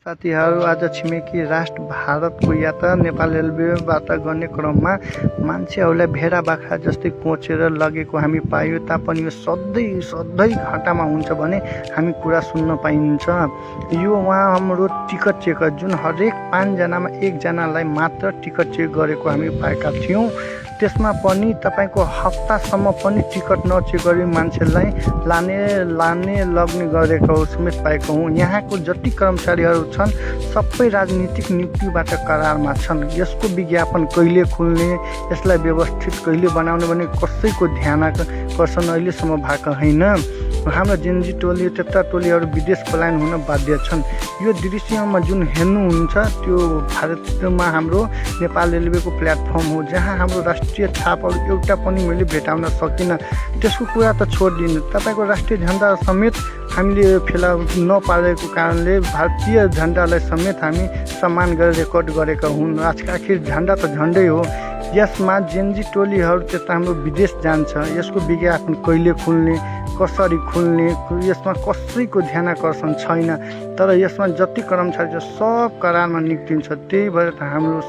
साथीहरू, आज छिमेकी राष्ट्र भारतको यात्रा नेपाल रेलवेबाट गर्ने क्रममा मान्छेहरूलाई भेडा बाख्रा जस्तै कोचेर लगेको हामी पायौँ। तापनि यो सधैँ घाटामा हुन्छ भने हामी कुरा सुन्न पाइन्छ। यो हाम्रो टिकट चेकर जुन हरेक 5 जनामा 1 जनालाई मात्र टिकट चेक गरेको हामी पाएका थियौँ। त्यसमा पनि तपाईको हप्तासम्म पनि टिकट नचेक गरी मान्छेलाई लग्ने गरेको समेत पाएको हुँ। यहाँको जति कर्मचारीहरू छन् सबै राजनीतिक नियुक्तिबाट करारमा छन्। यसको विज्ञापन कहिले खुल्ने, यसलाई व्यवस्थित कहिले बनाउने भने कसैको ध्यान आकर्षण अहिलेसम्म भएको होइन। हाम्रो जेनजी टोली त्यस्ता टोलीहरू विदेश पलायन हुन बाध्य छन्। यो दृश्यमा जुन हेर्नुहुन्छ त्यो भारतमा हाम्रो नेपाल रेलवेको प्लेटफर्म हो, जहाँ हाम्रो राष्ट्रिय छापहरू एउटा पनि मैले भेटाउन सकिनँ। त्यसको कुरा त छोडिदिनु, तपाईँको राष्ट्रिय झन्डा समेत हामीले फेला नपारेको कारणले भारतीय झन्डालाई समेत हामी सम्मान गरेर रेकर्ड गरेका हुन्। आखिर झन्डा त झन्डै हो। यसमा जेनजी टोलीहरू त्यता हाम्रो विदेश जान्छ। यसको विज्ञापन कहिले खुल्ने, कसरी खुल्ने, यसमा कसैको ध्यान आकर्षण छैन। तर यसमा जति कर्मचारी छ सब करारमा निक्लिन्छ। त्यही भएर त हाम्रो